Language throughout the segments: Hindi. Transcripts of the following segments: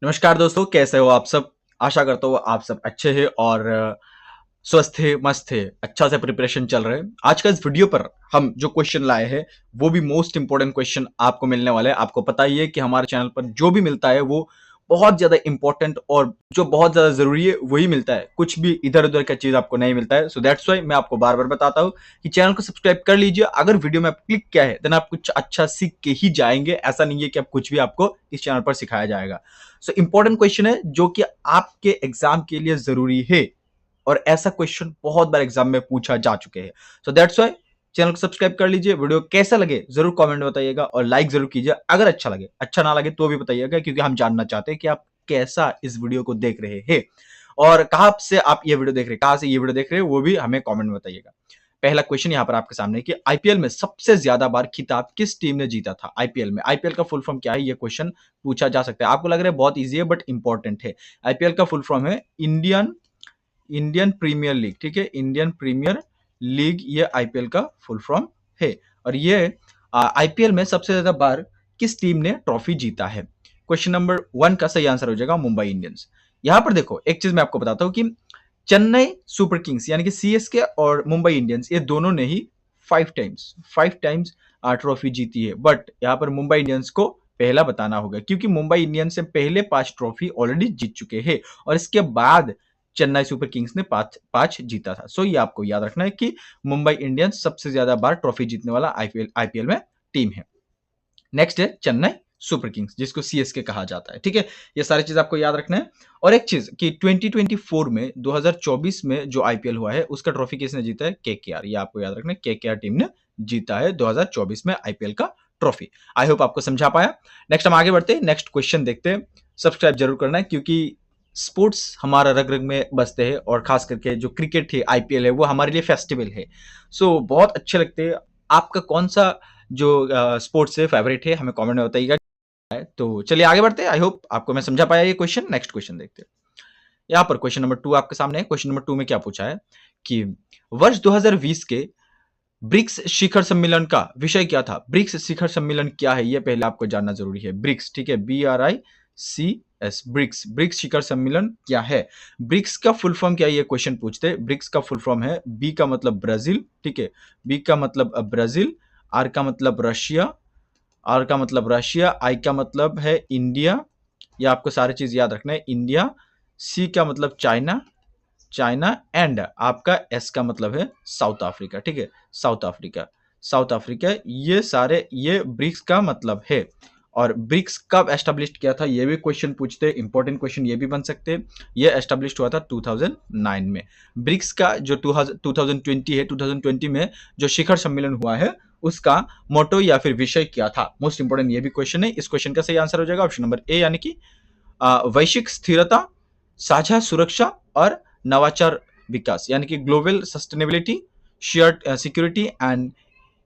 नमस्कार दोस्तों, कैसे हो आप सब? आशा करता हूँ आप सब अच्छे हैं और स्वस्थ है, मस्त है, अच्छा से प्रिपरेशन चल रहा है। आज का इस वीडियो पर हम जो क्वेश्चन लाए हैं, वो भी मोस्ट इंपोर्टेंट क्वेश्चन आपको मिलने वाला है। आपको पता ही है कि हमारे चैनल पर जो भी मिलता है वो बहुत ज़्यादा इंपॉर्टेंट और जो बहुत ज़्यादा ज़रूरी है वही मिलता है। कुछ भी इधर-उधर का चीज़ आपको नहीं मिलता है। सो दैट्स व्हाई मैं आपको बार-बार बताता हूँ कि चैनल को सब्सक्राइब कर लीजिए। अगर वीडियो में आप क्लिक किया है, देन आप कुछ अच्छा सीख के ही जाएँगे। ऐसा नहीं है कि आप कुछ भी आपको इस चैनल पर सिखाया जाएगा। सो इंपॉर्टेंट क्वेश्चन है जो कि आपके एग्जाम के लिए ज़रूरी है और ऐसा क्वेश्चन बहुत बार एग्जाम में पूछा जा चुके हैं। सो दैट्स व्हाई चैनल को सब्सक्राइब कर लीजिए। वीडियो कैसा लगे जरूर कमेंट में बताइएगा और लाइक जरूर कीजिए। अगर अच्छा लगे, अच्छा ना लगे तो भी बताइएगा, क्योंकि हम जानना चाहते हैं कि आप कैसा इस वीडियो को देख रहे हैं और कहां से आप ये वीडियो देख रहे हैं, कहां से ये वीडियो देख रहे हैं वो भी हमें कमेंट में बताइएगा। पहला क्वेश्चन यहां पर आपके सामने कि आईपीएल में सबसे ज्यादा बार खिताब किस टीम ने जीता था? आईपीएल में, आईपीएल का फुल फॉर्म क्या है? ये क्वेश्चन पूछा जा सकता है। आपको लग रहा है बहुत इजी है, बट इंपॉर्टेंट है। आईपीएल का फुल फॉर्म है इंडियन इंडियन प्रीमियर लीग। ठीक है, इंडियन प्रीमियर लीग ये आईपीएल का फुल फॉर्म है। और ये आईपीएल में सबसे ज्यादा बार किस टीम ने ट्रॉफी जीता है? क्वेश्चन नंबर 1 का सही आंसर हो जाएगा मुंबई इंडियंस। यहां पर देखो, एक चीज मैं आपको बताता हूं कि चेन्नई सुपर किंग्स यानी कि सीएसके और मुंबई इंडियंस ये दोनों ने ही 5 टाइम्स ट्रॉफी जीती है। बट यहाँ पर मुंबई इंडियंस को पहला बताना होगा, क्योंकि मुंबई इंडियंस से पहले 5 ट्रॉफी ऑलरेडी जीत चुके हैं और इसके बाद चेन्नई सुपर किंग्स ने पांच जीता था। सो ये आपको याद रखना है कि मुंबई इंडियंस सबसे ज्यादा बार ट्रॉफी जीतने वाला आईपीएल में टीम है। नेक्स्ट है चेन्नई सुपर किंग्स, जिसको सीएसके कहा जाता है। ठीक है, ये सारी चीज आपको याद रखना है। और एक चीज कि 2024 में 2024 में जो आईपीएल हुआ है उसका ट्रॉफी किसने जीता है? केकेआर। ये आपको याद रखना है, केकेआर टीम ने जीता है 2024 में आईपीएल का ट्रॉफी। आई होप आपको समझा पाया। नेक्स्ट हम आगे बढ़ते हैं, नेक्स्ट क्वेश्चन देखते हैं। सब्सक्राइब जरूर करना है, क्योंकि स्पोर्ट्स हमारा रग रग में बसते हैं और खास करके जो क्रिकेट है, आईपीएल है, वो हमारे लिए फेस्टिवल है। सो बहुत अच्छे लगते हैं। आपका कौन सा जो स्पोर्ट्स से फेवरेट है हमें कमेंट में बताइएगा। तो चलिए आगे बढ़ते हैं। आई होप आपको मैं समझा पाया ये क्वेश्चन। नेक्स्ट क्वेश्चन देखते हैं। यहाँ पर क्वेश्चन नंबर 2 आपके सामने है। क्वेश्चन नंबर 2 में क्या पूछा है कि वर्ष 2020 के ब्रिक्स शिखर सम्मेलन का विषय क्या था? ब्रिक्स शिखर सम्मेलन क्या है ये पहले आपको जानना जरूरी है। ब्रिक्स, ठीक है, BRICS, ब्रिक्स, ब्रिक्स शिखर सम्मेलन क्या है? ब्रिक्स का फुल फॉर्म क्या है ये क्वेश्चन पूछते हैं। ब्रिक्स का फुल फॉर्म है, बी का मतलब ब्राजील, ठीक है, बी का मतलब ब्राजील, आर का मतलब रशिया, आर का मतलब रशिया, आई का मतलब है इंडिया, ये आपको सारी चीज याद रखना है, इंडिया, सी का मतलब चाइना, चाइना, एंड आपका एस का मतलब है साउथ अफ्रीका। ठीक है, साउथ अफ्रीका, साउथ अफ्रीका, ये सारे ये ब्रिक्स का मतलब है। और ब्रिक्स कब एस्टेब्लिश किया था ये भी क्वेश्चन पूछते हैं। इंपॉर्टेंट क्वेश्चन ये भी बन सकते हैं। ये एस्टेब्लिश हुआ था 2009 में। ब्रिक्स का जो 2020 है, 2020 में जो शिखर सम्मेलन हुआ है उसका मोटो या फिर विषय क्या था? मोस्ट इंपोर्टेंट ये भी क्वेश्चन है। इस क्वेश्चन का सही आंसर हो जाएगा ऑप्शन नंबर ए, यानी कि वैश्विक स्थिरता, साझा सुरक्षा और नवाचार विकास, यानी कि global sustainability, shared security and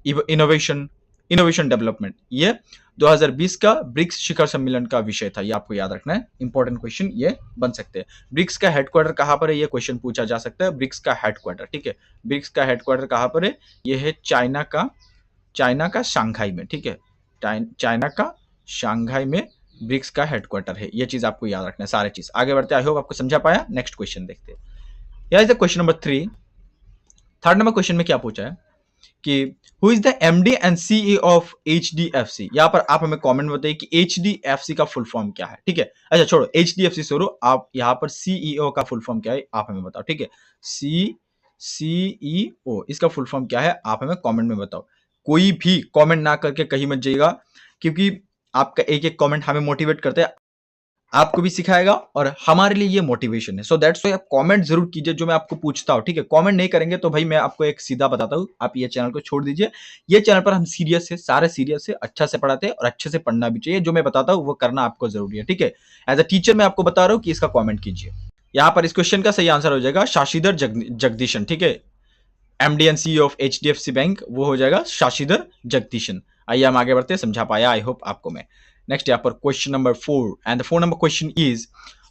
innovation innovation development. ये 2020 का ब्रिक्स शिखर सम्मेलन का विषय था। ये आपको याद रखना है। इंपॉर्टेंट क्वेश्चन ये बन सकते हैं। ब्रिक्स का हेडक्वार्टर कहां पर है ये क्वेश्चन पूछा जा सकता है। ब्रिक्स का हेडक्वार्टर, ठीक है, ब्रिक्स का हेडक्वार्टर कहां पर है? ये है चाइना का शंघाई में। ठीक है, चाइना का शंघाई में ब्रिक्स का हेडक्वार्टर है। ये चीज आपको याद रखना है। सारे चीज आगे बढ़ते, आई होप आपको समझा पाया। नेक्स्ट क्वेश्चन देखते हैं। यहाँ is the question number 3। Third number question में क्या पूछा है कि who is the MD and CEO of HDFC? यहाँ पर आप हमें कमेंट बताइए कि एचडीएफसी का फुल फॉर्म क्या है। ठीक है, अच्छा छोड़ो एचडीएफसी छोड़ो, आप यहाँ पर सीईओ का फुल फॉर्म क्या है आप हमें बताओ। ठीक है, सीईओ इसका फुल फॉर्म क्या है आप हमें कमेंट में बताओ। कोई भी कमेंट ना करके कहीं मत जाइएगा, क्योंकि आपका एक एक कमेंट हमें मोटिवेट करता है, आपको भी सिखाएगा और हमारे लिए ये मोटिवेशन है। सो दैट्स व्हाई आप कमेंट जरूर कीजिए जो मैं आपको पूछता हूँ। ठीक है, कमेंट नहीं करेंगे तो भाई मैं आपको एक सीधा बताता हूँ, आप ये चैनल को छोड़ दीजिए। ये चैनल पर हम सीरियस है, सारे सीरियस है, अच्छा से पढ़ाते हैं और अच्छे से पढ़ना भी चाहिए। जो मैं बताता हूँ वो करना आपको जरूरी है। ठीक है, एज अ टीचर मैं आपको बता रहा हूँ कि इसका कॉमेंट कीजिए। यहाँ पर इस क्वेश्चन का सही आंसर हो जाएगा शाशिधर जगदीशन। ठीक है, MD and CEO of HDFC bank वो हो जाएगा शाशिधर जगदीशन। आइए हम आगे बढ़ते हैं, समझा पाया आई होप आपको मैं। नेक्स्ट यहाँ पर question number 4 and the 4 number question is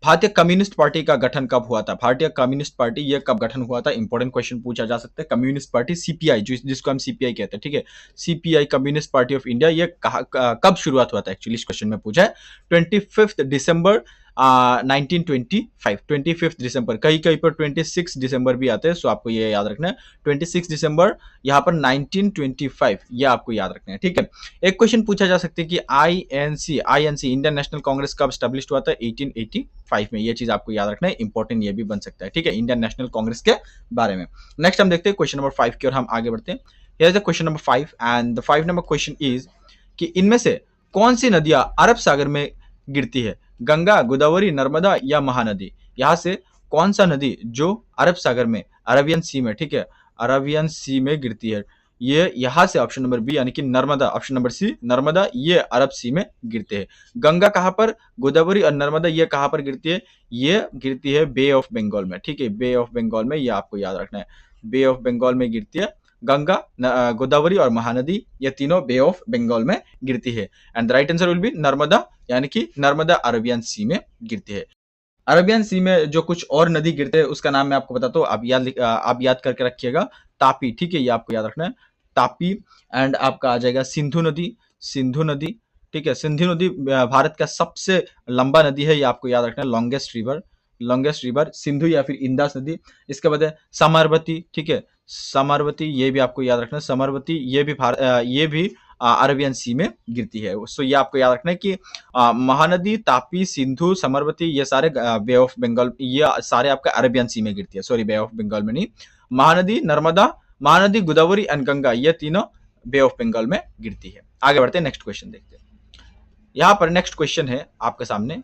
भारतीय कम्युनिस्ट पार्टी का गठन कब हुआ था? भारतीय कम्युनिस्ट पार्टी ये कब गठन हुआ था? इंपॉर्टेंट क्वेश्चन पूछा जा सकता है। कम्युनिस्ट पार्टी सीपीआई, जिसको हम सीपीआई कहते हैं, ठीक है, CPI communist party of India, ये कब शुरुआत हुआ था? एक्चुअली इस क्वेश्चन में पूछा है 25 दिसंबर 1925, 25 दिसंबर, कहीं कहीं पर 26 दिसंबर भी आते हैं, सो आपको ये याद रखना है 26 दिसंबर यहाँ पर 1925, ये आपको याद रखना है, ठीक है। एक क्वेश्चन पूछा जा सकता है कि आईएनसी इंडियन नेशनल कांग्रेस कब स्टैब्लिश हुआ था? 1885 में, ये चीज आपको याद रखना है, इंपॉर्टेंट ये भी बन सकता है, ठीक है, इंडियन नेशनल कांग्रेस के बारे में। नेक्स्ट हम देखते हैं क्वेश्चन नंबर 5 की ओर हम आगे बढ़ते हैं। Here is the question number 5 and the 5 number question is कि इनमें से कौन सी नदियां अरब सागर में गिरती है? गंगा, गोदावरी, नर्मदा या महानदी? यहां से कौन सा नदी जो अरब सागर में, अरबियन सी में, ठीक है, अरबियन सी में गिरती है? ये यहां से ऑप्शन नंबर बी यानी कि Narmada, option number C Narmada, ये अरब सी में गिरते हैं। गंगा कहां पर, गोदावरी और नर्मदा ये कहां पर गिरती है? ये गिरती है बे ऑफ बंगाल में, ठीक है, बे ऑफ बंगाल में, ये आपको याद रखना है, बे ऑफ बंगाल में गिरती है। गंगा, गोदावरी और महानदी ये तीनों बे ऑफ बंगाल में गिरती है। And the right answer will be Narmada, यानी कि नर्मदा अरबियन सी में गिरती है। अरबियन सी में जो कुछ और नदी गिरते हैं उसका नाम मैं आपको बताता हूँ, आप याद करके रखिएगा। तापी, ठीक है, ये आपको याद रखना है, तापी। एंड आपका आ जाएगा सिंधु नदी, सिंधु नदी, ठीक है, सिंधु नदी भारत का सबसे लंबा नदी है, ये आपको याद रखना है, लॉन्गेस्ट रिवर सिंधु या फिर इंदास नदी। इसके बाद है समारवती, ठीक है, समारवती, ये भी आपको याद रखना है, समारवती, ये भी अरबियन सी में गिरती है। सो ये आपको याद रखना है कि महानदी, तापी, सिंधु, समरवती, ये सारे बे ऑफ बंगाल, ये सारे आपका अरबियन सी में गिरती है, सॉरी बे ऑफ बंगाल में नहीं। महानदी, नर्मदा, महानदी, गोदावरी एंड गंगा, ये तीनों बे ऑफ बंगाल में गिरती है। आगे बढ़ते हैं, नेक्स्ट क्वेश्चन देखते हैं। यहाँ पर नेक्स्ट क्वेश्चन है आपके सामने।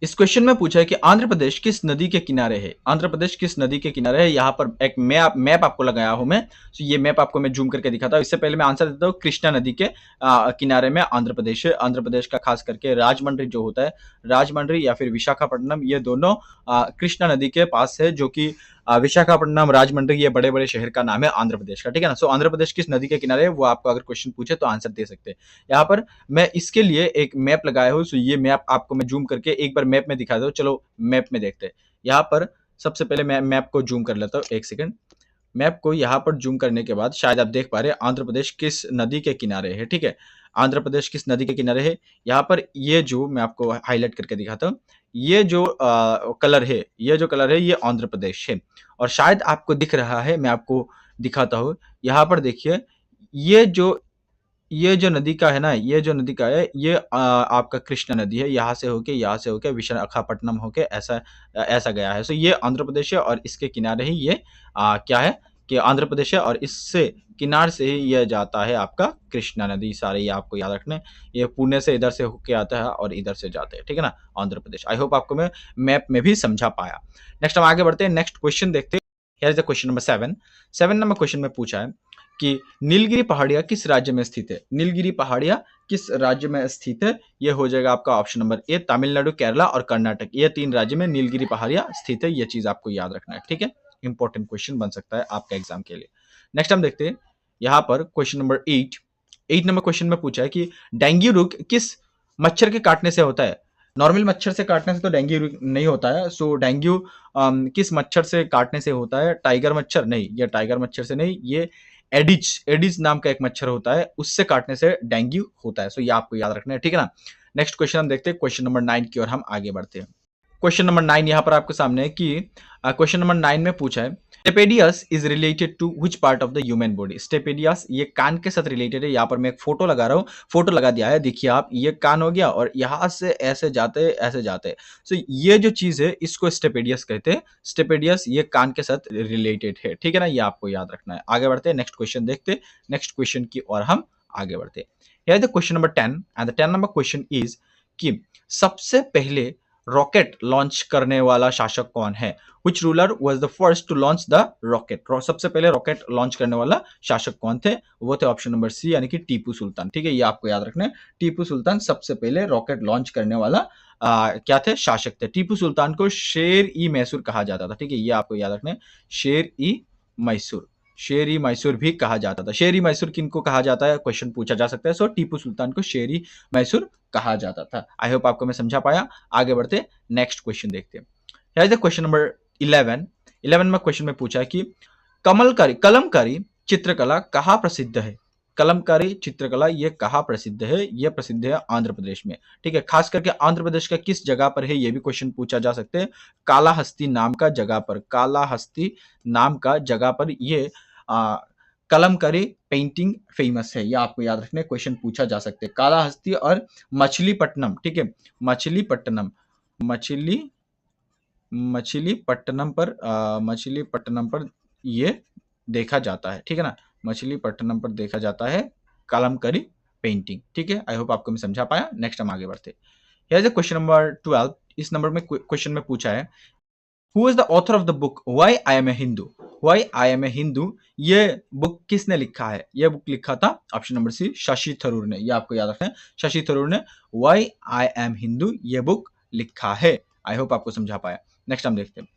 इस क्वेश्चन में पूछा है कि आंध्र प्रदेश किस नदी के किनारे है? आंध्र प्रदेश किस नदी के किनारे है? यहाँ पर एक मैप आपको लगाया हूं मैं, तो ये मैप आपको मैं जूम करके दिखाता हूँ। इससे पहले मैं आंसर देता हूँ, कृष्णा नदी के किनारे में आंध्र प्रदेश है। आंध्र प्रदेश का खास करके राजमंड्री जो होता है, राजमंड्री या फिर विशाखापट्टनम, ये दोनों कृष्णा नदी के पास है, जो कि विशाखापट्टनम, राजमंड्री, ये बड़े बड़े शहर का नाम है आंध्र प्रदेश का, ठीक है ना। सो आंध्र प्रदेश किस नदी के किनारे है, वो आपको अगर क्वेश्चन पूछे तो आंसर दे सकते हैं। यहाँ पर मैं इसके लिए एक मैप लगाया हूँ, सो ये मैप आपको मैं जूम करके एक बार मैप में दिखा दो। चलो मैप में देखते हैं। यहाँ पर सबसे पहले मैं मैप को जूम कर लेता हूँ, एक सेकंड। मैप को यहाँ पर जूम करने के बाद शायद आप देख पा रहे हैं आंध्र प्रदेश किस नदी के किनारे है, ठीक है, आंध्र प्रदेश किस नदी के किनारे है। यहाँ पर ये जो मैं आपको हाईलाइट करके दिखाता हूँ, ये जो कलर है, ये आंध्र प्रदेश है। और शायद आपको दिख रहा है, मैं आपको दिखाता हूँ। यहाँ पर देखिए, ये जो ये जो नदी का है ना, ये जो नदी का है, ये आपका कृष्णा नदी है। यहाँ से होके विशाखापट्टनम होके ऐसा गया है। सो ये आंध्र प्रदेश है और इसके किनारे ही ये क्या है कि आंध्र प्रदेश है, और इससे किनार से ही ये जाता है आपका कृष्णा नदी। सारे ये आपको याद रखना है, ये पुणे से इधर से होके आता है और इधर से जाते हैं, ठीक है ना, आंध्र प्रदेश। आई होप आपको मैं मैप में भी समझा पाया। नेक्स्ट हम आगे बढ़ते हैं, नेक्स्ट क्वेश्चन देखते हैं। Here is the question number 7। 7 number question में पूछा है कि नीलगिरी पहाड़ियां किस राज्य में स्थित है? नीलगिरी पहाड़ियां किस राज्य में स्थित है? ये हो जाएगा आपका option number A, Tamil Nadu, Kerala और कर्नाटक, ये 3 राज्य में नीलगिरी पहाड़ियां स्थित है। ये चीज आपको याद रखना है, ठीक है, इंपॉर्टेंट क्वेश्चन बन सकता है आपका एग्जाम के लिए। नेक्स्ट हम देखते हैं यहाँ पर क्वेश्चन नंबर 8। 8 नंबर क्वेश्चन में पूछा है कि डेंगू रोग किस मच्छर के काटने से होता है? नॉर्मल मच्छर से काटने से तो डेंगू नहीं होता है। सो डेंगू किस मच्छर से काटने से होता है? टाइगर मच्छर नहीं, ये टाइगर मच्छर से नहीं, ये एडिज नाम का एक मच्छर होता है, उससे काटने से डेंगू होता है। सो ये आपको याद रखना है, ठीक है ना। नेक्स्ट क्वेश्चन हम देखते हैं, क्वेश्चन नंबर 9 की ओर हम आगे बढ़ते हैं। क्वेश्चन नंबर 9 यहाँ पर आपके सामने है कि क्वेश्चन नंबर 9 में पूछा है stapedius is related to which part of the human body? Stapedius ये कान के साथ रिलेटेड है। यहाँ पर मैं एक फोटो लगा रहा हूँ, फोटो लगा दिया है, देखिए आप, ये कान हो गया और यहाँ से ऐसे जाते। सो ये जो चीज है इसको स्टेपेडियस कहते हैं। स्टेपेडियस ये कान के साथ रिलेटेड है, ठीक है ना, ये आपको याद रखना है। आगे बढ़ते हैं, नेक्स्ट क्वेश्चन देखते हैं। नेक्स्ट क्वेश्चन की ओर हम आगे बढ़ते हैं। Here the question number 10 and the 10 number question is कि सबसे पहले रॉकेट लॉन्च करने वाला शासक कौन है? Which ruler was the first to launch the rocket? सबसे पहले रॉकेट लॉन्च करने वाला शासक कौन थे? वो थे ऑप्शन नंबर सी, यानी कि टीपू सुल्तान, ठीक है, ये आपको याद रखना है। टीपू सुल्तान सबसे पहले रॉकेट लॉन्च करने वाला क्या थे? शासक थे। टीपू सुल्तान को शेर ई मैसूर कहा जाता था, ठीक है, ये आपको याद रखना है, शेर ई मैसूर भी कहा जाता था। शेर ई मैसूर किनको कहा जाता है, क्वेश्चन पूछा जा सकता है। सो टीपू सुल्तान को शेर ई मैसूर कहा जाता था। आई होप आपको मैं समझा पाया। आगे बढ़ते, नेक्स्ट क्वेश्चन देखते हैं। Here is the question number 11। 11 में क्वेश्चन में पूछा है कि कलमकारी चित्रकला कहाँ प्रसिद्ध है? कलमकारी चित्रकला ये कहाँ प्रसिद्ध है? ये प्रसिद्ध है आंध्र प्रदेश में। ठीक है, खास करके आंध्र प्रदेश का किस जगह पर है ये भी क्वेश्चन पूछा जा सकते हैं। कालाहस्ती नाम का जगह पर, कालाहस्ती नाम का जगह पर ये कलमकारी पेंटिंग फेमस है। ये आपको याद रखना है, क्वेश्चन पूछा जा सकते हैं। कालाहस्ती और मछलीपट्टनम, ठीक है, मछलीपट्टनम, मछली मछलीपट्टनम पर ये देखा जाता है। ठीक है ना, मछलीपट्टनम पर देखा जाता है कलमकारी पेंटिंग। ठीक है, आई होप आपको मैं समझा पाया। नेक्स्ट हम आगे बढ़ते। Here is the question number 12। इस नंबर में क्वेश्चन में पूछा है, who is the author of the book why I am a Hindu? Why I am a Hindu, ये बुक किसने लिखा है? ये बुक लिखा था option number C, Shashi Tharoor ने। ये आपको याद रखना है, शशि थरूर ने व्हाई आई एम हिंदू ये बुक लिखा है। आई होप आपको समझा पाया। नेक्स्ट हम देखते हैं।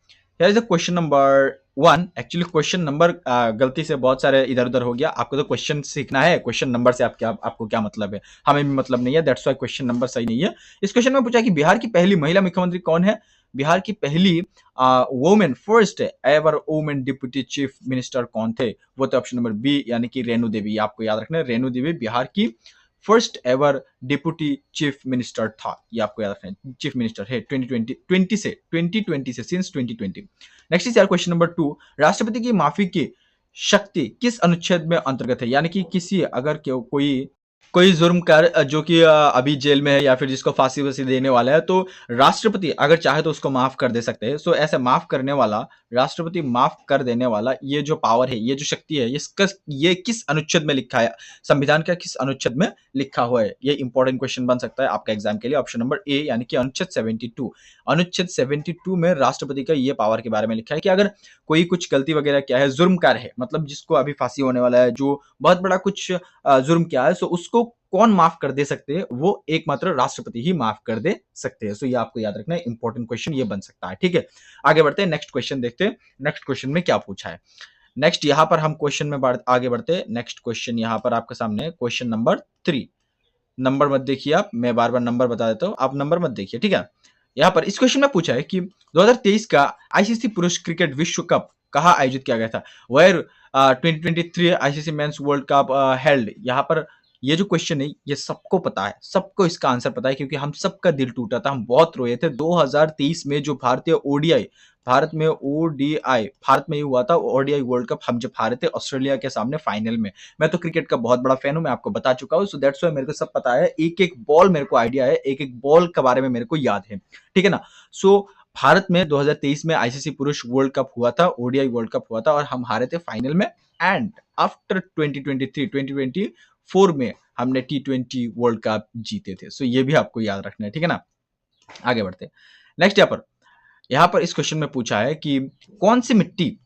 Here is the question number 1। Actually question number गलती से बहुत सारे इधर उधर हो गया। आपको तो क्वेश्चन सीखना है, क्वेश्चन नंबर से आपको क्या मतलब है? हमें भी मतलब नहीं है, दैट्स व्हाई क्वेश्चन नंबर सही नहीं है। इस क्वेश्चन में पूछा कि बिहार की पहली महिला मुख्यमंत्री कौन है? बिहार की पहली women, first ever women deputy chief minister कौन थे? वो थे ऑप्शन नंबर बी, यानी कि रेणु देवी। आपको याद रखना है, रेणु देवी बिहार की first ever deputy chief minister था। ये आपको याद रखना है, चीफ मिनिस्टर है 2020 से सिंस 2020। नेक्स्ट इज यार क्वेश्चन नंबर 2। राष्ट्रपति की माफी की शक्ति किस अनुच्छेद में अंतर्गत है? यानी कि किसी अगर कोई जुर्मकार जो कि अभी जेल में है या फिर जिसको फांसी वसी देने वाला है, तो राष्ट्रपति अगर चाहे तो उसको माफ कर दे सकते हैं। सो ऐसे माफ करने वाला, राष्ट्रपति माफ कर देने वाला ये जो पावर है, ये जो शक्ति है, ये किस अनुच्छेद में लिखा है? संविधान का किस अनुच्छेद में लिखा हुआ है? ये इंपॉर्टेंट क्वेश्चन बन सकता है आपका एग्जाम के लिए। ऑप्शन नंबर ए, यानी कि अनुच्छेद 72। अनुच्छेद 72 में राष्ट्रपति का ये पावर के बारे में लिखा है कि अगर कोई कुछ गलती वगैरह क्या है, जुर्मकार है, मतलब जिसको अभी फांसी होने वाला है, जो बहुत बड़ा कुछ जुर्म किया है, सो उसको कौन माफ कर दे सकते हैं? वो एकमात्र राष्ट्रपति ही माफ कर दे सकते हैं। सो ये आपको याद रखना है, इंपॉर्टेंट क्वेश्चन ये बन सकता है। ठीक है, आगे बढ़ते हैं, नेक्स्ट क्वेश्चन देखते हैं। नेक्स्ट क्वेश्चन में क्या पूछा है? नेक्स्ट यहां पर हम क्वेश्चन में आगे बढ़ते हैं। नेक्स्ट क्वेश्चन यहां पर आपके सामने क्वेश्चन नंबर 3। नंबर मत देखिए आप, मैं बार बार नंबर बता देता हूं, आप नंबर मत देखिए। ठीक है, यहां पर इस क्वेश्चन में पूछा है कि 2023 का आईसीसी पुरुष क्रिकेट विश्व कप कहां आयोजित किया गया था? Where 2023 ICC men's world cup held. यहां पर ये जो क्वेश्चन है ये सबको पता है, सबको इसका आंसर पता है, क्योंकि हम सबका दिल टूटा था, हम बहुत रोए थे 2023 में जो भारतीय ओडीआई, भारत में ही हुआ था ओडीआई वर्ल्ड कप, हम जब हारे थे ऑस्ट्रेलिया के सामने फाइनल में। मैं तो क्रिकेट का बहुत बड़ा फैन हूं, मैं आपको बता चुका हूं, सो दैट्स व्हाई मेरे को सब पता है, एक एक बॉल मेरे को आइडिया है, एक एक बॉल के बारे में मेरे को याद है। ठीक है ना? सो भारत में 2023 में आईसीसी पुरुष वर्ल्ड कप हुआ था, ओडीआई वर्ल्ड कप हुआ था, और हम हारे थे फाइनल में। एंड आफ्टर 2024 में हमने T20 वर्ल्ड कप जीते थे। सो ये भी आपको याद रखना है। ठीक है ना? आगे बढ़ते हैं। नेक्स्ट यहां पर इस क्वेश्चन में पूछा है कि कौन सी मिट्टी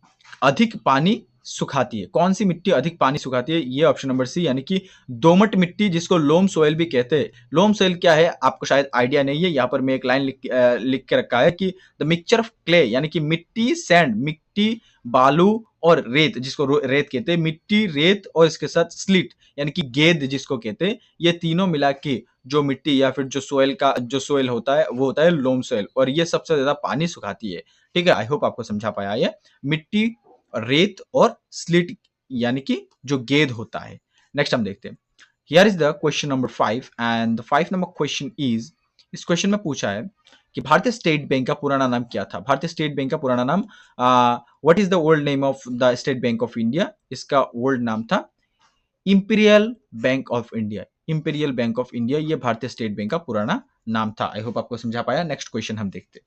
अधिक पानी सुखाती है? कौन सी मिट्टी अधिक पानी सुखाती है? ये ऑप्शन नंबर सी, यानी कि दोमट मिट्टी, जिसको लोम सोयल भी कहते हैं। लोम सोयल क्या है आपको शायद आइडिया नहीं है। यहाँ पर मैं एक लाइन लिख के रखा है कि द मिक्सचर ऑफ क्ले, यानी कि मिट्टी, सैंड, मिट्टी, बालू और रेत, जिसको रेत कहते हैं, मिट्टी, रेत और इसके साथ स्लिट, यानी कि गेंद जिसको कहते हैं, ये तीनों मिला के जो मिट्टी या फिर जो सोयल होता है वो होता है लोम सोयल, और ये सबसे ज्यादा पानी सुखाती है। ठीक है, आई होप आपको समझा पाया। ये मिट्टी, रेत और स्लिट, यानी कि जो गेंद होता है। नेक्स्ट हम देखते हैं। Here is the question number 5 and the 5 number question is, इस क्वेश्चन में पूछा है कि भारतीय स्टेट बैंक का पुराना नाम क्या था? भारतीय स्टेट बैंक का पुराना नाम, what is the old name of the state bank of India? इसका ओल्ड नाम था imperial bank of India. Imperial bank of India ये भारतीय स्टेट बैंक का पुराना नाम था। आई होप आपको समझा पाया। नेक्स्ट क्वेश्चन हम देखते हैं।